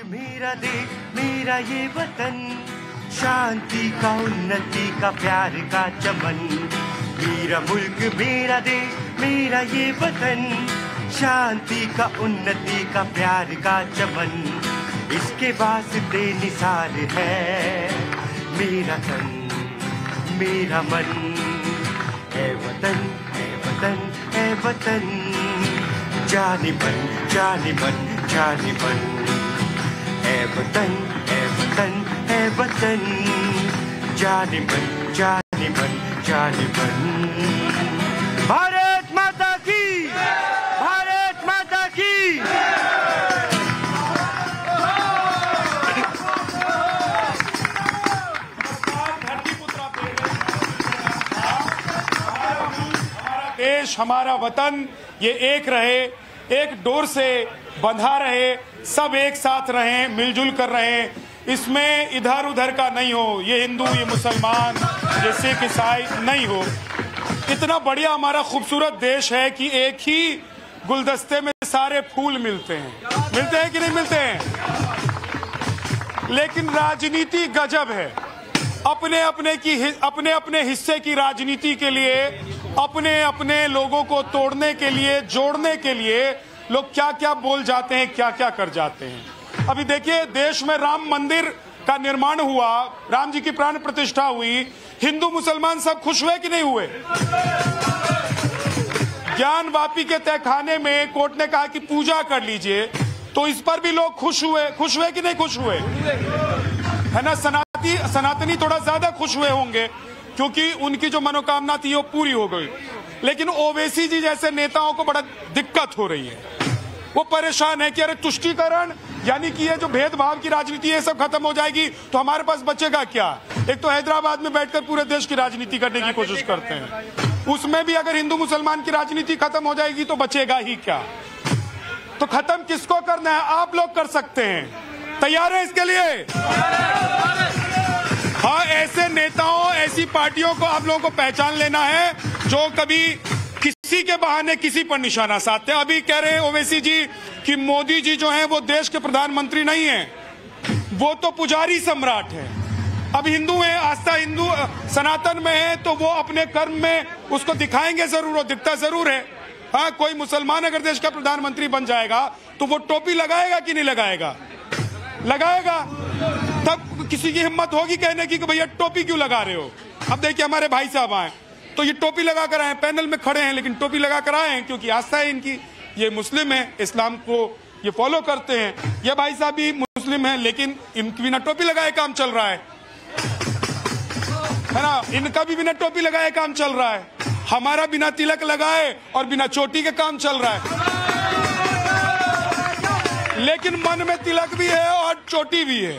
मेरा देश मेरा ये वतन, शांति का उन्नति का प्यार का चमन। मेरा मुल्क मेरा देश मेरा ये वतन, शांति का उन्नति का प्यार का चमन। इसके वास्ते निसार है मेरा तन मेरा मन। है वतन है वतन है वतन, जाने मन जाने मन जाने मन। है वतन है वतन है वतन, जाने मन जाने मन जाने मन। भारत माता की, भारत माता की। देश हमारा वतन ये एक रहे, एक डोर से बंधा रहे, सब एक साथ रहें, मिलजुल कर रहें। इसमें इधर उधर का नहीं हो, ये हिंदू ये मुसलमान ये सिख ईसाई नहीं हो। इतना बढ़िया हमारा खूबसूरत देश है कि एक ही गुलदस्ते में सारे फूल मिलते हैं कि नहीं मिलते हैं। लेकिन राजनीति गजब है, अपने अपने हिस्से की राजनीति के लिए, अपने अपने लोगों को तोड़ने के लिए, जोड़ने के लिए लोग क्या क्या बोल जाते हैं, क्या क्या कर जाते हैं। अभी देखिए, देश में राम मंदिर का निर्माण हुआ, राम जी की प्राण प्रतिष्ठा हुई, हिंदू मुसलमान सब खुश हुए कि नहीं हुए। ज्ञान वापी के तहखाने में कोर्ट ने कहा कि पूजा कर लीजिए, तो इस पर भी लोग खुश हुए कि नहीं खुश हुए, है ना। सनातनी थोड़ा ज्यादा खुश हुए होंगे क्योंकि उनकी जो मनोकामना थी वो पूरी हो गई। लेकिन ओवैसी जी जैसे नेताओं को बड़ा दिक्कत हो रही है, वो परेशान है कि अरे तुष्टीकरण यानी कि ये जो भेदभाव की राजनीति है सब खत्म हो जाएगी तो हमारे पास बचेगा क्या। एक तो हैदराबाद में बैठकर पूरे देश की राजनीति करने की कोशिश करते हैं, उसमें भी अगर हिंदू मुसलमान की राजनीति खत्म हो जाएगी तो बचेगा ही क्या। तो खत्म किसको करना है, आप लोग कर सकते हैं। तैयार है इसके लिए? हाँ, ऐसे नेताओं ऐसी पार्टियों को आप लोगों को पहचान लेना है जो कभी किसी के बहाने किसी पर निशाना साधते हैं। अभी कह रहे हैं ओवैसी जी कि मोदी जी जो हैं वो देश के प्रधानमंत्री नहीं हैं, वो तो पुजारी सम्राट हैं। अब हिंदू हैं, आस्था हिंदू सनातन में है तो वो अपने कर्म में उसको दिखाएंगे जरूर, वो दिखता जरूर है। हाँ, कोई मुसलमान अगर देश का प्रधानमंत्री बन जाएगा तो वो टोपी लगाएगा कि नहीं लगाएगा, लगाएगा। तब किसी की हिम्मत होगी कहने की कि भैया टोपी क्यों लगा रहे हो। अब देखिए हमारे भाई साहब आए तो ये टोपी लगा कर आए, पैनल में खड़े हैं लेकिन टोपी लगा कर आए हैं क्योंकि आस्था है इनकी, ये मुस्लिम है, इस्लाम को ये फॉलो करते हैं। ये भाई साहब भी मुस्लिम हैं लेकिन इनकी बिना टोपी लगाए काम चल रहा है ना। इनका भी बिना टोपी लगाए काम चल रहा है, हमारा बिना तिलक लगाए और बिना चोटी के काम चल रहा है। लेकिन मन में तिलक भी है और चोटी भी है।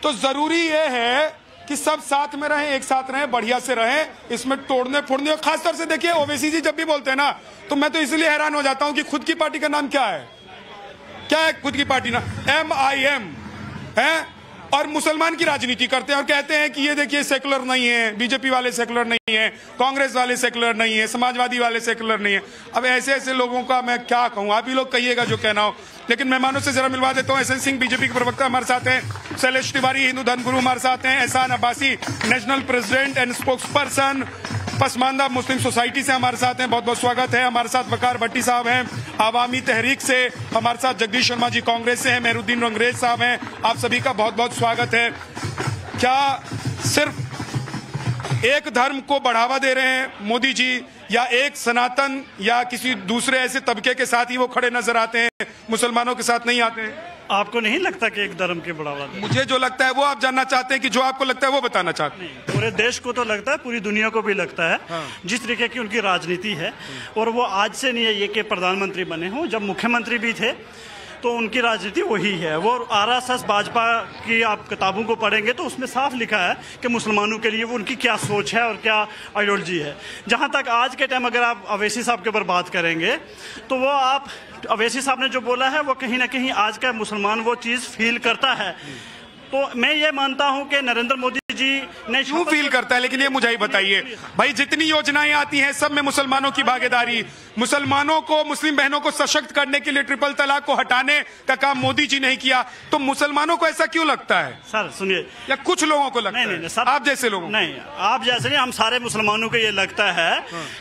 तो जरूरी ये है कि सब साथ में रहें, एक साथ रहें, बढ़िया से रहें, इसमें तोड़ने फोड़ने। और खासतौर से देखिए ओवैसी जी जब भी बोलते हैं ना तो मैं तो इसलिए हैरान हो जाता हूं कि खुद की पार्टी का नाम क्या है, क्या है खुद की पार्टी ना, MIM है, और मुसलमान की राजनीति करते हैं और कहते हैं कि ये देखिए सेकुलर नहीं है, बीजेपी वाले सेकुलर नहीं है, कांग्रेस वाले सेकुलर नहीं है, समाजवादी वाले सेकुलर नहीं है। अब ऐसे ऐसे लोगों का मैं क्या कहूं, आप ही लोग कहिएगा जो कहना हो। लेकिन मेहमानों से जरा मिलवा देता हूं। एसएन सिंह बीजेपी के प्रवक्ता हमारे साथ हैं, शैलेश तिवारी हिंदू धर्मगुरु हमारे साथ हैं, Ehsan Abbasi national president and spokesperson Pasmanda Muslim society से हमारे साथ हैं, बहुत बहुत स्वागत है। हमारे साथ वकार भट्टी साहब हैं आवामी तहरीक से, हमारे साथ जगदीश शर्मा जी कांग्रेस से हैं, मेहरुद्दीन रंगरेज साहब हैं, आप सभी का बहुत बहुत स्वागत है। क्या सिर्फ एक धर्म को बढ़ावा दे रहे हैं मोदी जी, या एक सनातन या किसी दूसरे ऐसे तबके के साथ ही वो खड़े नजर आते हैं, मुसलमानों के साथ नहीं आते हैं? आपको नहीं लगता कि एक धर्म के बढ़ावा दे? मुझे जो लगता है वो आप जानना चाहते हैं कि जो आपको लगता है वो बताना चाहते हैं? पूरे देश को तो लगता है, पूरी दुनिया को भी लगता है। हाँ। जिस तरीके की उनकी राजनीति है, और वो आज से नहीं है ये कि प्रधानमंत्री बने हों, जब मुख्यमंत्री भी थे तो उनकी राजनीति वही है। वो RSS भाजपा की आप किताबों को पढ़ेंगे तो उसमें साफ लिखा है कि मुसलमानों के लिए वो उनकी क्या सोच है और क्या आइडियोलॉजी है। जहाँ तक आज के टाइम अगर आप अवैसी साहब के ऊपर बात करेंगे तो वो अवैसी साहब ने जो बोला है वो कहीं ना कहीं आज का मुसलमान वो चीज़ फील करता है। तो मैं ये मानता हूं कि नरेंद्र मोदी जी ने क्यों फील करता है, लेकिन ये मुझे ही बताइए भाई, जितनी योजनाएं आती हैं सब में मुसलमानों की भागीदारी, मुसलमानों को, मुस्लिम बहनों को सशक्त करने के लिए ट्रिपल तलाक को हटाने का काम मोदी जी ने किया, तो मुसलमानों को ऐसा क्यों लगता है? सर सुनिए, या कुछ लोगों को लगता है? नहीं, सर, आप जैसे लोगों? नहीं, आप जैसे नहीं, हम सारे मुसलमानों को ये लगता है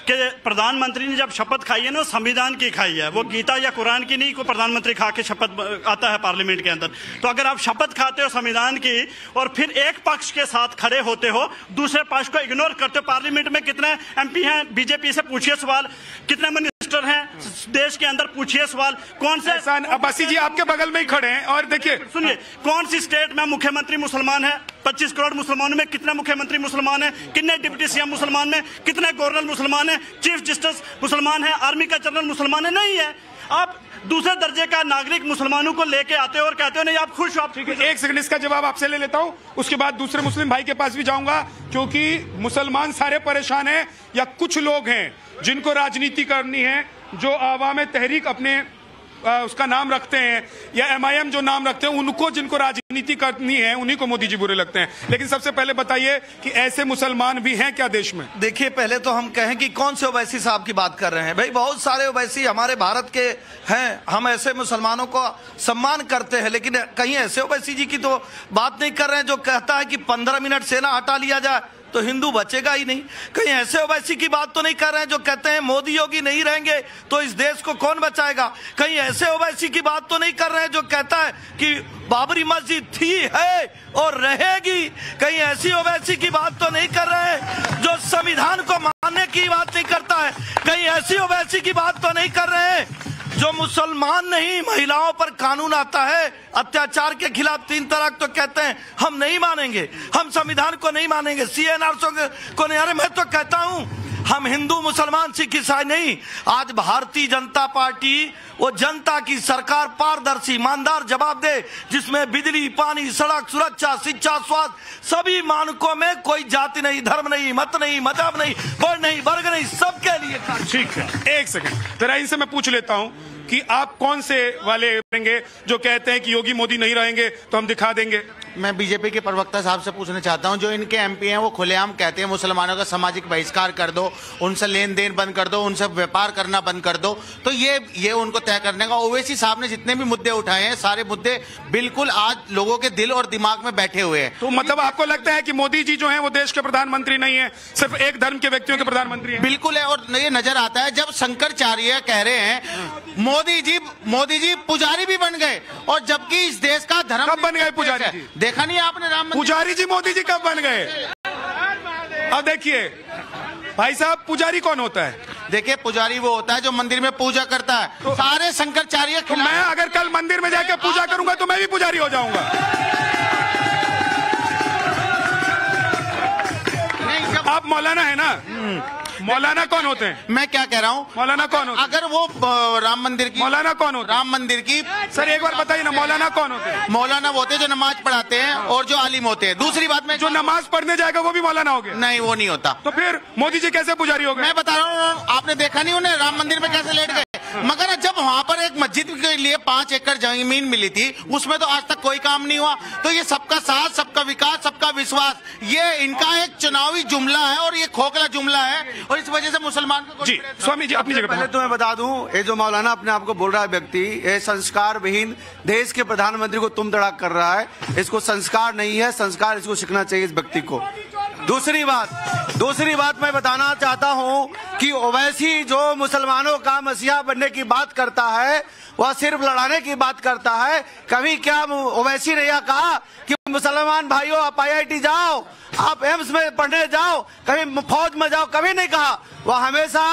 कि प्रधानमंत्री ने जब शपथ खाई है ना, संविधान की खाई है, वो गीता या कुरान की नहीं, को प्रधानमंत्री खा के शपथ आता है पार्लियामेंट के अंदर। तो अगर आप शपथ खाते हो संविधान की और फिर एक पक्ष के साथ खड़े होते हो, दूसरे पक्ष को इग्नोर करते हो, पार्लियामेंट में कितने एमपी हैं बीजेपी से पूछिए सवाल, कितने मिनिस्टर हैं देश के अंदर पूछिए सवाल, कौन से अब्बासी जी आपके बगल में ही खड़े हैं, और देखिए सुनिए, कौन सी स्टेट में मुख्यमंत्री मुसलमान है? 25 करोड़ मुसलमानों में कितने मुख्यमंत्री मुसलमान हैं? कितने डिप्टी सीएम मुसलमान हैं? कितने गवर्नर मुसलमान हैं? चीफ जस्टिस मुसलमान है? आर्मी का जनरल मुसलमान है? नहीं है। आप दूसरे दर्जे का नागरिक मुसलमानों को लेके आते हो और कहते हो नहीं आप खुश हो, आप। ठीक है, एक सेकंड, इसका जवाब आपसे ले लेता हूं, उसके बाद दूसरे मुस्लिम भाई के पास भी जाऊंगा, क्योंकि मुसलमान सारे परेशान हैं या कुछ लोग हैं जिनको राजनीति करनी है, जो आवाम तहरीक अपने उसका नाम रखते हैं, या MIM जो नाम रखते हैं, उनको जिनको राजनीति करनी है उन्हीं को मोदी जी बुरे लगते हैं। लेकिन सबसे पहले बताइए कि ऐसे मुसलमान भी हैं क्या देश में? देखिए, पहले तो हम कहें कि कौन से ओवैसी साहब की बात कर रहे हैं? भाई बहुत सारे ओवैसी हमारे भारत के हैं, हम ऐसे मुसलमानों को सम्मान करते हैं, लेकिन कहीं ऐसे ओवैसी जी की तो बात नहीं कर रहे हैं जो कहता है कि 15 मिनट सेना हटा लिया जाए तो हिंदू बचेगा ही नहीं। कहीं ऐसे ओवैसी की बात तो नहीं कर रहे हैं जो कहते हैं मोदी योगी नहीं रहेंगे तो इस देश को कौन बचाएगा। कहीं ऐसे ओवैसी की बात तो नहीं कर रहे हैं जो कहता है कि बाबरी मस्जिद थी, है और रहेगी। कहीं ऐसी ओवैसी की बात तो नहीं कर रहे हैं जो संविधान को मानने की बात नहीं करता है। कहीं ऐसी ओवैसी की बात तो नहीं कर रहे हैं जो मुसलमान नहीं, महिलाओं पर कानून आता है अत्याचार के खिलाफ 3 तलाक तो कहते हैं हम नहीं मानेंगे, हम संविधान को नहीं मानेंगे, CNRC को नहीं। अरे मैं तो कहता हूं हम हिंदू मुसलमान सिख ईसाई नहीं, आज भारतीय जनता पार्टी वो जनता की सरकार पारदर्शी ईमानदार जवाब दे, जिसमें बिजली, पानी, सड़क, सुरक्षा, शिक्षा, स्वास्थ्य सभी मानकों में कोई जाति नहीं, धर्म नहीं, मत नहीं, मजहब नहीं, वर्ण नहीं, वर्ग नहीं, सबके लिए। ठीक है, एक सेकंड जरा इनसे मैं पूछ लेता हूं कि आप कौन से वाले रहेंगे जो कहते हैं कि योगी मोदी नहीं रहेंगे तो हम दिखा देंगे। मैं बीजेपी के प्रवक्ता साहब से पूछना चाहता हूं, जो इनके MP हैं वो खुलेआम कहते हैं मुसलमानों का सामाजिक बहिष्कार कर दो, उनसे लेन देन बंद कर दो, उनसे व्यापार करना बंद कर दो, तो ये उनको तय करने का। ओवैसी साहब ने जितने भी मुद्दे उठाए हैं सारे मुद्दे बिल्कुल आज लोगों के दिल और दिमाग में बैठे हुए हैं। तो मतलब आपको लगता है कि मोदी जी जो है वो देश के प्रधानमंत्री नहीं है, सिर्फ एक धर्म के व्यक्तियों के प्रधानमंत्री है? बिल्कुल है, और ये नजर आता है जब शंकराचार्य कह रहे हैं मोदी जी पुजारी भी बन गए, और जबकि इस देश का धर्म कब बन गए पुजारी जी? देखा नहीं आपने? पुजारी जी मोदी जी कब बन गए? अब देखिए भाई साहब, पुजारी कौन होता है? देखिए, पुजारी वो होता है जो मंदिर में पूजा करता है। तो सारे शंकराचार्य तो मैं अगर कल मंदिर में जाकर पूजा करूंगा तो मैं भी पुजारी हो जाऊंगा। आप मौलाना है ना? मौलाना कौन होते हैं? मैं क्या कह रहा हूँ, मौलाना कौन होते हैं? अगर वो राम मंदिर की, मौलाना कौन होते हैं? राम मंदिर की, सर एक बार बताइए ना, मौलाना कौन होते हैं? मौलाना वो होते हैं जो नमाज पढ़ाते हैं और जो आलिम होते हैं। दूसरी बात में, जो नमाज पढ़ने जाएगा वो भी मौलाना हो गया? नहीं, वो नहीं होता। तो फिर मोदी जी कैसे पुजारी हो गए? मैं बता रहा हूँ, आपने देखा नहीं उन्हें राम मंदिर में कैसे लेट गए? मगर जब वहाँ पर एक मस्जिद के लिए 5 एकड़ जमीन मिली थी, उसमें तो आज तक कोई काम नहीं हुआ। तो ये सबका साथ, सबका विकास, सबका विश्वास, ये इनका एक चुनावी जुमला है और ये खोखला जुमला है, और इस वजह से मुसलमान को। जी स्वामी जी अपनी जगह। पहले तो मैं बता दूं, ये जो मौलाना अपने आप को बोल रहा है व्यक्ति, ये संस्कार विहीन देश के प्रधानमंत्री को तुम तड़ाक कर रहा है। इसको संस्कार नहीं है, संस्कार इसको सीखना चाहिए इस व्यक्ति को। दूसरी बात मैं बताना चाहता हूं कि ओवैसी जो मुसलमानों का मसीहा बनने की बात करता है वह सिर्फ लड़ाने की बात करता है। कभी क्या ओवैसी ने यह कहा कि मुसलमान भाइयों आप IIT जाओ, आप एम्स में पढ़ने जाओ, कभी फौज में जाओ, कभी नहीं कहा। वह हमेशा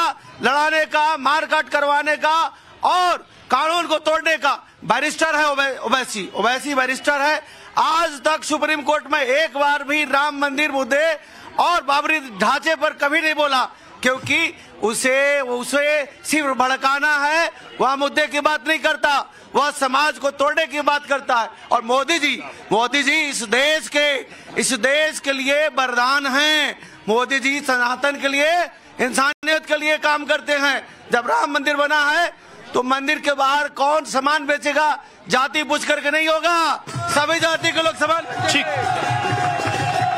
लड़ाने का, मारकाट करवाने का और कानून को तोड़ने का बैरिस्टर है। ओवैसी बैरिस्टर है। आज तक सुप्रीम कोर्ट में एक बार भी राम मंदिर मुद्दे और बाबरी ढांचे पर कभी नहीं बोला, क्योंकि उसे सिर्फ भड़काना है। वह मुद्दे की बात नहीं करता, वह समाज को तोड़ने की बात करता है। और मोदी जी इस देश के लिए वरदान हैं। मोदी जी सनातन के लिए, इंसानियत के लिए काम करते हैं। जब राम मंदिर बना है तो मंदिर के बाहर कौन सामान बेचेगा? जाति पूछ करके नहीं होगा, सभी जाति के लोग सामान। ठीक।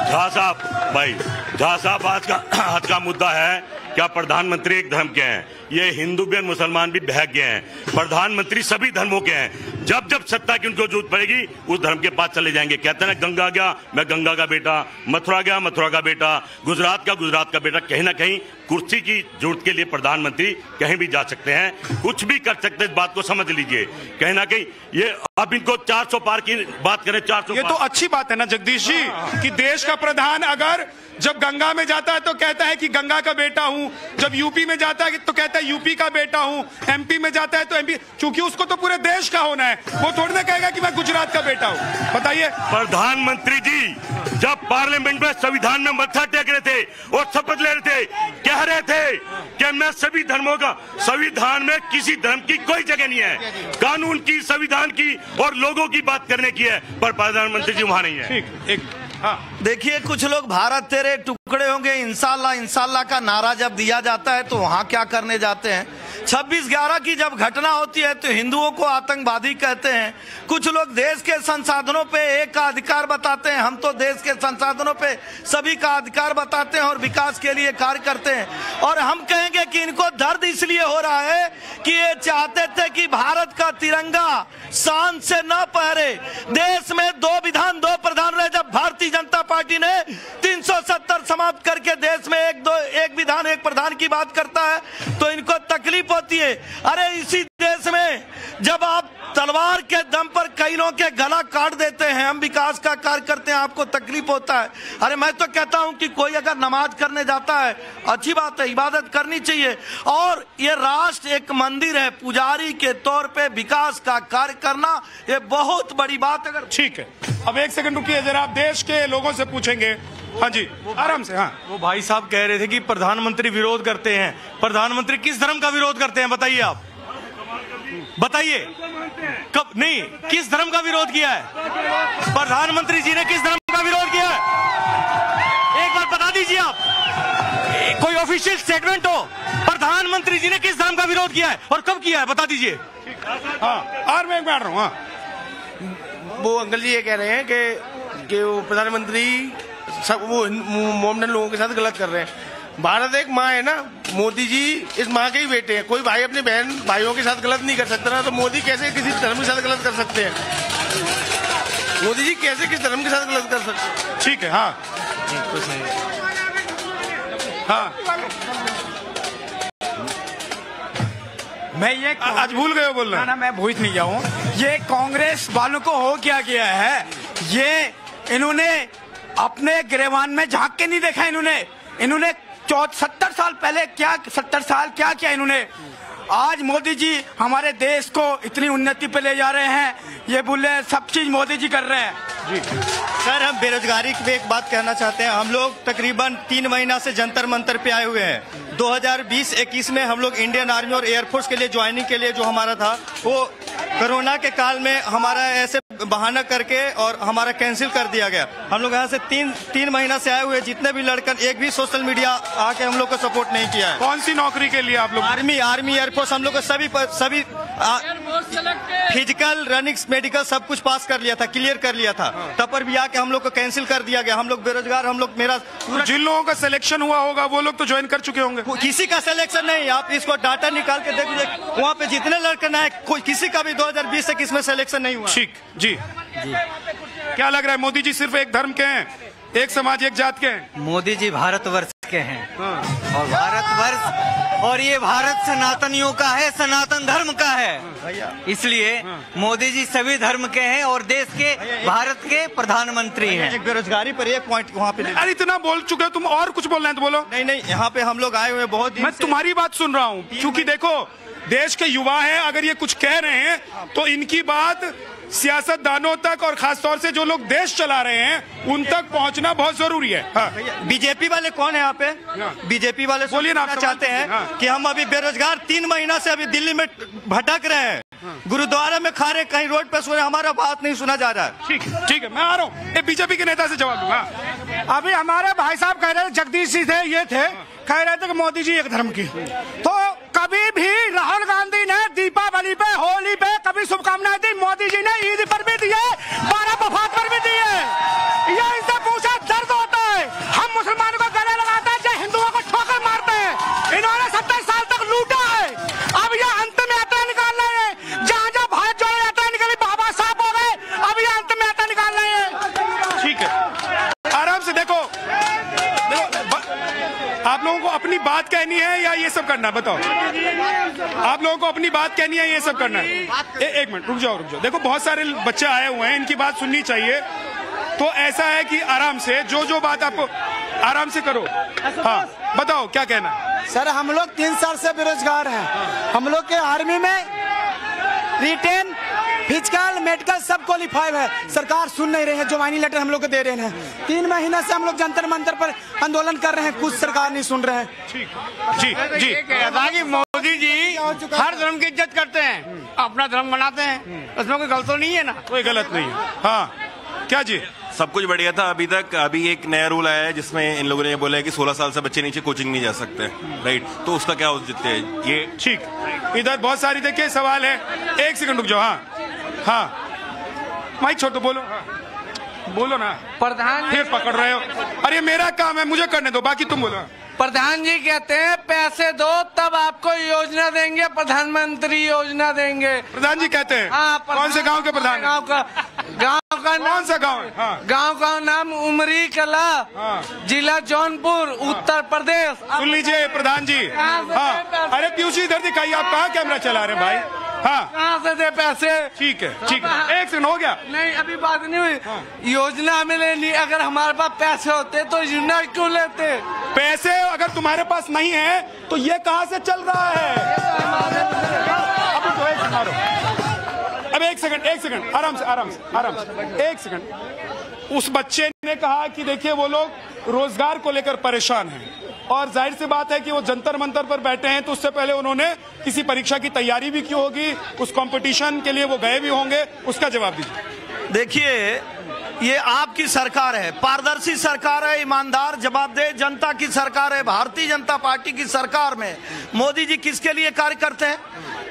झा साहब आज का मुद्दा है क्या प्रधानमंत्री एक धर्म के हैं? ये हिंदू भी मुसलमान भी बहक गए हैं। प्रधानमंत्री सभी धर्मों के हैं। जब जब सत्ता की उनको जरूरत पड़ेगी उस धर्म के पास चले जाएंगे। कहते हैं ना, गंगा गया मैं गंगा का बेटा, मथुरा गया मथुरा का बेटा, गुजरात का बेटा। कहीं ना कहीं कुर्सी की जरूरत के लिए प्रधानमंत्री कहीं भी जा सकते हैं, कुछ भी कर सकते हैं। इस बात को समझ लीजिए। कहीं ना कहीं ये अब इनको 400 पार की बात करें, 400 ये तो अच्छी बात है ना जगदीश जी कि देश का प्रधान अगर जब गंगा में जाता है तो कहता है कि गंगा का बेटा हूं, जब यूपी में जाता है तो कहता है यूपी का बेटा हूं, एमपी में जाता है तो एमपी, क्योंकि उसको तो पूरे देश का होना है। वो थोड़ी ना कहेगा कि मैं गुजरात का बेटा हूं। बताइए। प्रधानमंत्री जी जब पार्लियामेंट में संविधान में मत्था टेक रहे थे और शपथ ले रहे थे, कह रहे थे कि मैं सभी धर्मों का, संविधान में किसी धर्म की कोई जगह नहीं है, कानून की, संविधान की और लोगों की बात करने की है, पर प्रधानमंत्री जी वहां नहीं है। ठीक, एक देखिए, कुछ लोग भारत तेरे टुकड़े होंगे इंशाल्लाह इंशाल्लाह का नारा जब दिया जाता है तो वहां क्या करने जाते हैं? 26/11 की जब घटना होती है तो हिंदुओं को आतंकवादी कहते हैं। कुछ लोग देश के संसाधनों पे एक का अधिकार बताते हैं। हम तो देश के संसाधनों पे सभी का अधिकार बताते हैं और विकास के लिए कार्य करते हैं। और हम कहेंगे कि इनको दर्द इसलिए हो रहा है कि ये चाहते थे कि भारत का तिरंगा शान से न पहरे। देश में 2 विधान 2 प्रधान रहे। जब भारतीय जनता पार्टी ने 370 समाप्त करके देश में एक विधान 1 प्रधान की बात करता है तो इनको तकलीफ होती है। अरे इसी देश में जब आप तलवार के दम पर कई लोगों के गला काट देते हैं, हम विकास का कार्य करते हैं, आपको तकलीफ होता है। अरे मैं तो कहता हूं कि कोई अगर नमाज करने जाता है, अच्छी बात है, इबादत करनी चाहिए। और ये राष्ट्र एक मंदिर है, पुजारी के तौर पे विकास का कार्य करना ये बहुत बड़ी बात। अगर ठीक है, अब 1 सेकंड रुकिए, जरा आप देश के लोगों से पूछेंगे। हाँ जी, आराम से। हाँ, वो भाई साहब कह रहे थे कि प्रधानमंत्री विरोध करते हैं। प्रधानमंत्री किस धर्म का विरोध करते हैं? बताइए, आप बताइए। कब नहीं, किस धर्म का विरोध किया है प्रधानमंत्री जी ने? किस धर्म का विरोध किया है? एक बार बता दीजिए आप, कोई ऑफिशियल स्टेटमेंट हो। प्रधानमंत्री जी ने किस धर्म का विरोध किया है और कब किया है? बता दीजिए। हाँ, और मैं बैठ रहा हूँ। हाँ, वो अंकल जी ये कह रहे हैं कि वो प्रधानमंत्री सब वो मोमडन लोगों के साथ गलत कर रहे हैं। भारत एक माँ है ना, मोदी जी इस माँ के ही बेटे हैं। कोई भाई अपने बहन भाइयों के साथ गलत नहीं कर सकता ना, तो मोदी कैसे किसी धर्म के साथ गलत कर सकते हैं? मोदी जी कैसे किस धर्म के साथ गलत कर सकते हैं? ठीक है। हाँ, हाँ, मैं ये आज भूल गए बोलना। ना, मैं भूल नहीं जाऊँ। ये कांग्रेस वालों को हो क्या गया है? ये इन्होंने अपने गिरेबान में झांक के नहीं देखा। इन्होंने 70 साल पहले क्या 70 साल क्या किया इन्होंने? आज मोदी जी हमारे देश को इतनी उन्नति पे ले जा रहे हैं। ये बोले सब चीज मोदी जी कर रहे हैं। जी सर, हम बेरोजगारी पे एक बात कहना चाहते हैं। हम लोग तकरीबन 3 महीना से जंतर मंतर पे आए हुए हैं। 2020-21 में हम लोग इंडियन आर्मी और एयरफोर्स के लिए ज्वाइनिंग के लिए जो हमारा था वो कोरोना के काल में हमारा ऐसे बहाना करके और हमारा कैंसिल कर दिया गया। हम लोग यहाँ से तीन महीना से आए हुए, जितने भी लड़कर एक भी सोशल मीडिया आके हम लोग को सपोर्ट नहीं किया है। कौन सी नौकरी के लिए आप लोग? आर्मी एयरफोर्स हम लोग को सभी फिजिकल रनिंग मेडिकल सब कुछ पास कर लिया था, क्लियर कर लिया था। तब पर भी आके हम लोग को कैंसिल कर दिया गया। हम लोग बेरोजगार, हम लोग मेरा जिन लोगों का सिलेक्शन हुआ होगा वो लोग तो ज्वाइन कर चुके होंगे। किसी का सिलेक्शन नहीं, आप इसको डाटा निकाल के देख लीजिए। वहाँ पे जितने लड़के आए कोई किसी का भी 2020-21 में सिलेक्शन नहीं हुआ। ठीक जी, क्या लग रहा है मोदी जी सिर्फ एक धर्म के हैं, एक समाज एक जात के हैं? मोदी जी भारतवर्ष के हैं और भारतवर्ष और ये भारत सनातनियों का है, सनातन धर्म का है। इसलिए मोदी जी सभी धर्म के हैं और देश के भारत के प्रधानमंत्री हैं। बेरोजगारी पर एक पॉइंट वहाँ पे। अरे इतना बोल चुके हो तुम, और कुछ बोलना है तो बोलो। नहीं, यहाँ पे हम लोग आए हुए बहुत दिन। मैं तुम्हारी बात सुन रहा हूँ, क्योंकि देखो देश के युवा हैं, अगर ये कुछ कह रहे हैं तो इनकी बात सियासतदानों तक और खासतौर से जो लोग देश चला रहे हैं उन तक पहुंचना बहुत जरूरी है। हाँ। बीजेपी वाले कौन है यहाँ पे? बीजेपी वाले बोलिए ना, चाहते हैं कि हम अभी बेरोजगार 3 महीना से अभी दिल्ली में भटक रहे हैं, गुरुद्वारा में खा रहे, कहीं रोड पे सो रहे, हमारा बात नहीं सुना जा रहा है। ठीक है, मैं आ रहा हूँ, बीजेपी के नेता से जवाब दूंगा। अभी हमारे भाई साहब कह रहे थे, जगदीश जी थे, ये थे, कह रहे थे कि मोदी जी एक धर्म की, तो कभी भी राहुल गांधी ने दीपावली पे, होली पे कभी शुभकामनाएं दी, मोदी जी ने ईद पर भी दिए, 12 वफात पर भी दिए। ये इनसे पूछा दर्द होता है। हम मुसलमानों को गले लगाते हैं, चाहे हिंदुओं को ठोकर मारते हैं। इन्होंने 70 साल तक लूटा है। अब ये अंत में यात्रा निकाल रहे हैं। जहाँ जहाँ भारत जोड़ो यात्रा निकली, बाबा साहब हो गए, अब ये अंत में यात्रा निकाल रहे हैं। ठीक है, आराम से देखो, आप लोगों को अपनी बात कहनी है या ये सब करना, बताओ। आप लोगों को अपनी बात कहनी है, ये सब करना है। एक मिनट रुक जाओ। देखो बहुत सारे बच्चे आए हुए हैं, इनकी बात सुननी चाहिए। तो ऐसा है कि आराम से जो बात आपको आराम से करो। हाँ बताओ क्या कहना है। सर हम लोग 3 साल से बेरोजगार हैं। हम लोग के आर्मी में रिटेन, फिजिकल, मेडिकल सब क्वालिफाइड है। सरकार सुन नहीं रही है, ज्वाइनिंग लेटर हम लोग को दे रहे हैं। 3 महीने से हम लोग जंतर मंतर पर आंदोलन कर रहे हैं, कुछ सरकार नहीं सुन रहे हैं। जी मोदी जी हर धर्म की इज्जत करते हैं, अपना धर्म बनाते हैं, उसमें कोई गलत तो नहीं है ना? कोई गलत नहीं है। हाँ क्या जी, सब कुछ बढ़िया था अभी तक। अभी एक नया रूल आया है जिसमें इन लोगों ने बोला है कि 16 साल से बच्चे नीचे कोचिंग नहीं जा सकते, राइट? तो उसका क्या औचित्य है ये? ठीक, इधर बहुत सारी देखिए सवाल है। 1 सेकंड रुक जाओ। हाँ माइक छोड़ दो, बोलो ना। प्रधान फिर पकड़ रहे हो। अरे मेरा काम है, मुझे करने दो, बाकी तुम बोलो। प्रधान जी कहते हैं पैसे दो तब आपको योजना देंगे, प्रधानमंत्री योजना देंगे। प्रधान जी कहते हैं? हाँ। कौन से गांव के प्रधान? गांव का कौन सा गांव है? हाँ। गांव का नाम उमरी कला, हाँ। जिला जौनपुर, उत्तर प्रदेश। सुन लीजिए प्रधान जी। हाँ अरे पीयूष जी इधर दिखाइए, आप कहाँ कैमरा चला रहे हैं भाई? हाँ कहाँ से दे पैसे? ठीक है 1 सेकंड हो गया। नहीं अभी बात नहीं हुई। योजना हमें लेनी, अगर हमारे पास पैसे होते तो योजना क्यों लेते? पैसे अगर तुम्हारे पास नहीं है तो ये कहाँ से चल रहा है? अब 1 सेकंड आराम से 1 सेकंड। उस बच्चे ने कहा कि देखिए वो लोग रोजगार को लेकर परेशान हैं, और जाहिर सी बात है कि वो जंतर मंतर पर बैठे हैं, तो उससे पहले उन्होंने किसी परीक्षा की तैयारी भी की होगी, उस कंपटीशन के लिए वो गए भी होंगे। उसका जवाब दीजिए। देखिए ये आपकी सरकार है, पारदर्शी सरकार है, ईमानदार जवाबदेह जनता की सरकार है। भारतीय जनता पार्टी की सरकार में मोदी जी किसके लिए कार्य करते हैं?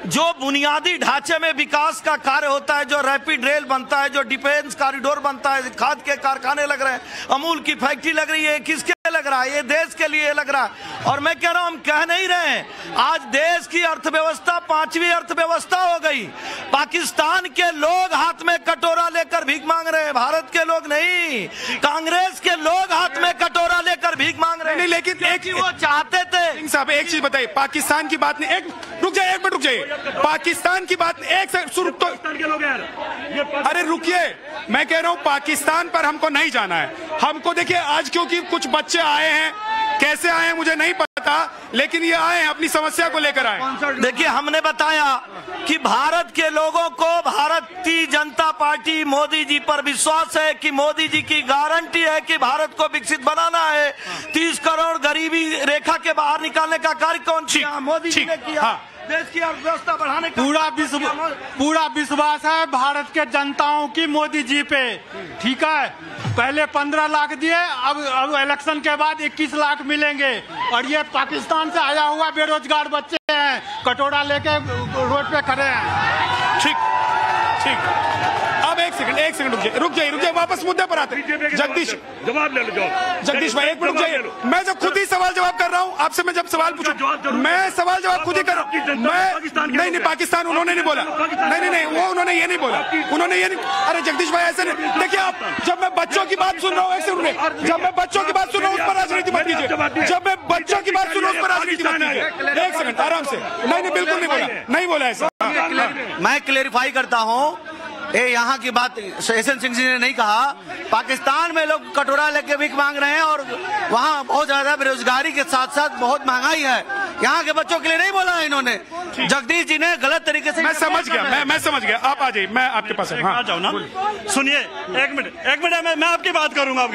जो बुनियादी ढांचे में विकास का कार्य होता है, जो रैपिड रेल बनता है, जो डिफेंस कॉरिडोर बनता है, खाद के कारखाने लग रहे हैं, अमूल की फैक्ट्री लग रही है, किसके लग रहा है? ये देश के लिए लग रहा है। और मैं कह रहा हूं, हम कह नहीं रहे हैं, आज देश की अर्थव्यवस्था 5वीं अर्थव्यवस्था हो गई। पाकिस्तान के लोग हाथ में कटोरा लेकर भीख मांग रहे हैं, भारत के लोग नहीं। कांग्रेस के लोग हाथ में कटोरा लेकर भीख मांग रहे हैं। नहीं, लेकिन एक वो चाहते थे। सिंह साहब एक चीज बताइए, पाकिस्तान की बात नहीं, रुक जाइए, पाकिस्तान की बात एक सेकंड अरे रुकिए, मैं कह रहा हूं पाकिस्तान पर हमको नहीं जाना है। हमको देखिए आज क्योंकि कुछ बच्चे आए हैं, कैसे आए हैं मुझे नहीं पता, लेकिन ये आए हैं अपनी समस्या को लेकर आए। देखिए हमने बताया कि भारत के लोगों को भारतीय जनता पार्टी मोदी जी पर विश्वास है, कि मोदी जी की गारंटी है कि भारत को विकसित बनाना है। 30 करोड़ गरीबी रेखा के बाहर निकालने का कार्य कौन किया? मोदी जी ने किया। हाँ। देश की अर्थव्यवस्था बढ़ाने का पूरा विश्वास है भारत के जनताओं की मोदी जी पे। ठीक है, पहले 15 लाख दिए, अब इलेक्शन के बाद 21 लाख मिलेंगे। और ये पाकिस्तान से आया हुआ बेरोजगार बच्चे हैं, कटोरा लेके रोड पे खड़े हैं। ठीक अब एक सेकंड रुक जाइए, वापस मुद्दे पर आते हैं। जगदीश जवाब ले लो। जगदीश भाई एक मिनट रुक जाइए, मैं जब खुद ही सवाल जवाब कर रहा हूँ आपसे, मैं जब सवाल पूछूं, मैं सवाल जवाब खुद ही कर रहा हूँ। मैं नहीं पाकिस्तान उन्होंने नहीं बोला, नहीं वो उन्होंने ये नहीं बोला, उन्होंने ये नहीं। अरे जगदीश भाई ऐसे नहीं, देखिए आप, जब मैं बच्चों की बात सुन रहा हूँ, जब मैं बच्चों की बात सुन रहा हूँ उस पर राजनीति मत कीजिए। जब मैं बच्चों की बात सुन रहा हूँ उस पर राजनीति मत कीजिए। 1 सेकंड आराम से। नहीं बिल्कुल नहीं बोला ऐसा। मैं क्लेरिफाई करता हूँ, ये यहाँ की बात यशवंत सिंह जी ने नहीं कहा। पाकिस्तान में लोग कटोरा लेके भीख मांग रहे हैं और वहाँ बहुत ज्यादा बेरोजगारी के साथ साथ बहुत महंगाई है। यहाँ के बच्चों के लिए नहीं बोला है इन्होंने। जगदीश जी ने गलत तरीके से। मैं समझ गया, आप आ जाइए, मैं आपके पास आ जाऊँ ना। सुनिए एक मिनट मैं आपकी बात करूंगा।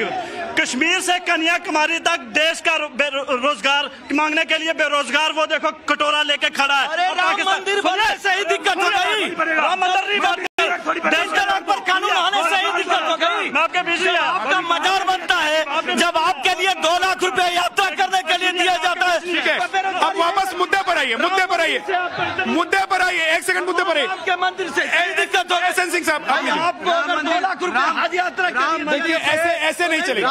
कश्मीर से कन्याकुमारी तक देश का रोजगार मांगने के लिए बेरोजगार वो देखो कटोरा लेके खड़ा है। राम मंदिर बनने से ही दिक्कत हो गई। राम मंदिर नहीं बन देश के नाम पर कानून आने से ही दिक्कत हो गई। मैं आपके बीच आपका मजार बनता है जब आपके लिए 2 लाख रुपए यात्रा करने के लिए दिया जाता है, ठीक है, अब वापस मुद्दे पर आइए, मुद्दे पर आइए, मुद्दे पर आइए, एक सेकंड मुद्दे पर आइए। आपके मंदिर से दिक्कत हो एस एन सिंह साहब, आपको अगर 2 लाख रुपए हज यात्रा देखिए ऐसे नहीं चलेगा,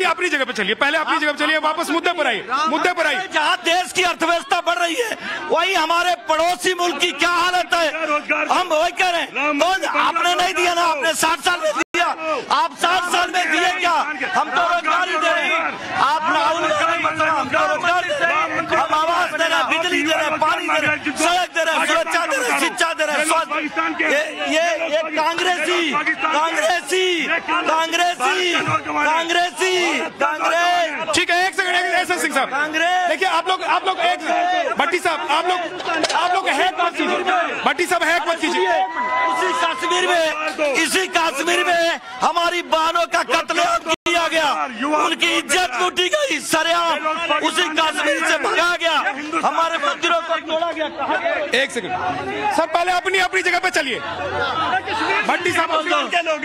अपनी जगह पे चलिए, पहले अपनी जगह पे चलिए, वापस मुद्दे पर आइए, मुद्दे पर आइए। जहाँ देश की अर्थव्यवस्था बढ़ रही है वहीं हमारे पड़ोसी मुल्क की क्या हालत है, हम वही कह रहे हैं। तो आपने नहीं दिया ना, आपने 60 साल में दिया, आप 60 साल में दिए क्या? हम तो रोजगार ही दे रहे हैं, आप हम तो रोजगार दे रहे हैं, हम आवास दे रहे हैं, बिजली दे रहे हैं, पानी दे रहे हैं, सड़क दे रहे हैं, सुरक्षा दे रहे हैं, शिक्षा दे रहे हैं, स्वास्थ्य। ये कांग्रेसी ठीक है, एक सेकंड एस एन सिंह साहब, देखिए आप लोग एक भट्टी साहब, आप लोग हैक मत कीजिए, भट्टी साहब हैक मत कीजिए। इसी कश्मीर में हमारी बहनों का कत्लेआम किया गया, उनकी इज्जत लूटी गई, सरेआम उसी कश्मीर से भगा गया, हमारे मंदिरों को तोड़ा गया। एक सेकंड सर, पहले अपनी जगह पे चलिए, भट्टी साहब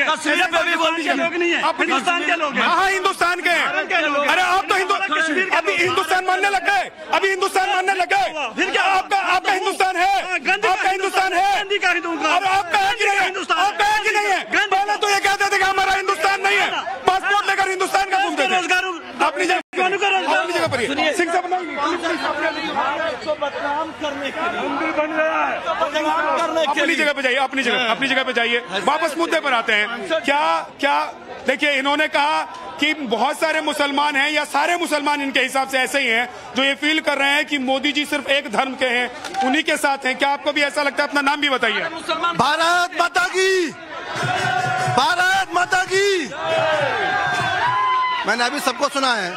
कश्मीर पे भी बोलने लोग नहीं है, हिंदुस्तान के लोग हैं। हाँ हिंदुस्तान के हैं, अरे आप तो अभी हिंदुस्तान मानने लग गए, अभी हिंदुस्तान मानने लग गए, फिर क्या आपका हिंदुस्तान है, आपका हिंदुस्तान है, और आपका है कि नहीं है, आपका है कि नहीं है? पहले तो ये कहते थे कि हमारा हिंदुस्तान नहीं है, पासपोर्ट लेकर हिंदुस्तान का घूमते थे। अपनी जगह पर सिंह साहब अपनी जगह पे जाइए, अपनी जगह पे जाइए, वापस मुद्दे पर आते हैं। क्या देखिए, इन्होंने कहा कि बहुत सारे मुसलमान हैं या सारे मुसलमान इनके हिसाब से ऐसे ही हैं जो ये फील कर रहे हैं कि मोदी जी सिर्फ एक धर्म के हैं, उन्हीं के साथ हैं। क्या आपको भी ऐसा लगता है? अपना नाम भी बताइए। भारत माता की, भारत माता की। मैंने अभी सबको सुना है,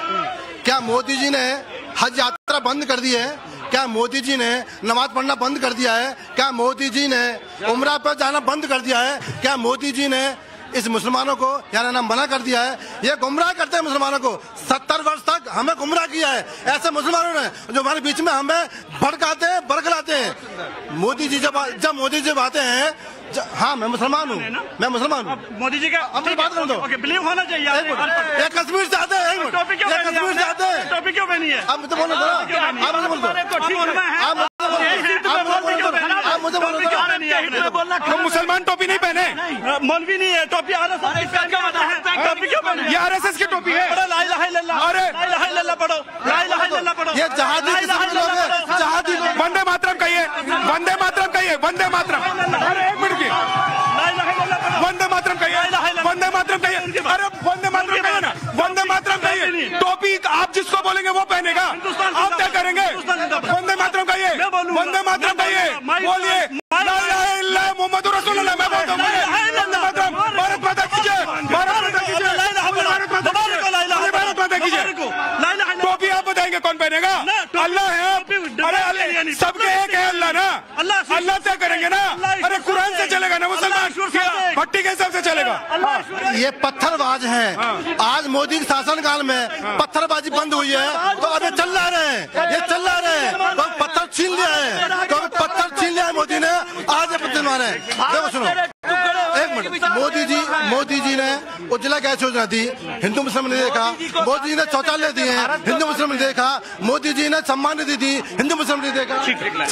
क्या मोदी जी ने हज यात्रा बंद कर दी है? क्या मोदी जी ने नमाज पढ़ना बंद कर दिया है? क्या मोदी जी ने उम्रा पर जाना बंद कर दिया है? क्या मोदी जी ने इस मुसलमानों को यहाँ ना मना कर दिया है? ये गुमराह करते हैं मुसलमानों को, 70 वर्ष तक हमें गुमराह किया है ऐसे मुसलमानों ने, जो हमारे बीच में हमें भड़काते हैं, बरगलाते हैं। मोदी जी जब मोदी जी आते हैं, हाँ मैं मुसलमान हूँ, मैं मुसलमान हूँ। मोदी जी का बात कर दो, बिलीव होना चाहिए। ये कश्मीर से आते हैं, कश्मीर से आते हैं, टॉपिक क्यों बनी है? आप मुझे बोलो, आप मुझे बोल दो, हम मुसलमान टोपी नहीं पहने, मौलवी नहीं है, टोपी ये RSS की टोपी है। अरे पढ़ो, ये जहादी वंदे मातरम कहिए, वंदे मातरम कहिए, वंदे मातरम। अरे एक मिनट की, वंदे मातरम कहिए, वंदे मातरम कहिए, अरे वंदे मातरम कहिए ना, वंदे मातरम कहिए। टोपी आप जिसको बोलेंगे वो पहनेगा, आप क्या करेंगे? वंदे मातरम कहिए, वंदे मातरम कहिए, बोलिए ला इलाहा इल्लल्लाह मुहम्मदुर रसूलुल्लाह। मैं बोलता हूँ वंदे मातरम, भारत माता की जय, भारत माता की जय, भारत माता की जय। टोपी आप बताएंगे कौन पहनेगा? अल्लाह है। अरे सबके एक है अल्लाह ना, अल्लाह तय करेंगे ना। अरे कुरान से चलेगा ना मुसलमान, भट्टी के हिसाब से चलेगा। ये पत्थरबाज हैं। आज मोदी के शासनकाल में पत्थरबाजी बंद हुई है, तो अभी चल रहे हैं, ये चल रहे हैं, तो पत्थर छीन लिया है, तो पत्थर छीन लिया है मोदी ने, आज ये पत्थर मारे। देखो सुनो, एक मिनट, मोदी जी ने उज्ज्वला गैस योजना दी, हिंदू मुस्लिम ने देखा। मोदी जी ने शौचालय दिए हैं, हिंदू मुस्लिम ने देखा। मोदी जी ने सम्मान निधि दी, हिंदू मुस्लिम ने देखा।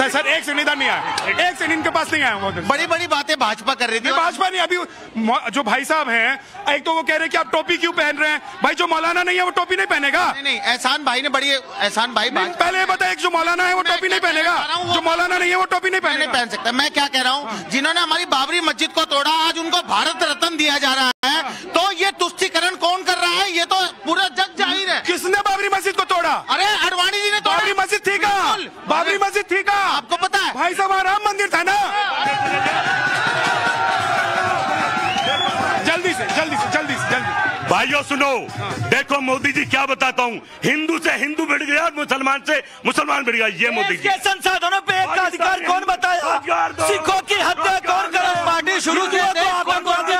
सर एक से निदान नहीं आया, एक से इनके पास नहीं आया। बड़ी बड़ी बातें भाजपा कर रही थी, भाजपा नहीं। अभी जो भाई साहब हैं, एक तो वो कह रहे कि आप टोपी क्यों पहन रहे हैं? भाई जो मौलाना नहीं है वो टोपी नहीं पहनेगा। नहीं, एहसान भाई ने एहसान भाई पहले ये बताया, जो मौलाना है वो टोपी नहीं पहनेगा, जो मौलाना नहीं है वो टोपी नहीं पहन सकता। मैं क्या कह रहा हूँ, जिन्होंने हमारी बाबरी मस्जिद को तोड़ा, आज उनको भारत रत्न दिया जा रहा है, तो ये तुष्टीकरण कौन कर रहा है? ये तो पूरा जग जाहिर है। किसने बाबरी मस्जिद को तोड़ा? अरे अडवाणी जी ने तोड़ा। बाबरी मस्जिद थी का, बाबरी मस्जिद थी का, आपको पता है? भाई साहब राम मंदिर था ना। जल्दी भाइयों सुनो, देखो मोदी जी क्या बताता हूँ, हिंदू से हिंदू बिड़ गया और मुसलमान से मुसलमान बिड़ गया। ये मोदी जी संसाधनों पे एक का अधिकार कौन बताया? सिखों की हत्या कौन करे? पार्टी शुरू की तो आतंकवादी है,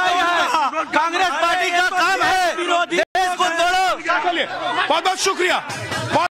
कांग्रेस पार्टी का काम है देश को तोड़ो। बहुत बहुत शुक्रिया।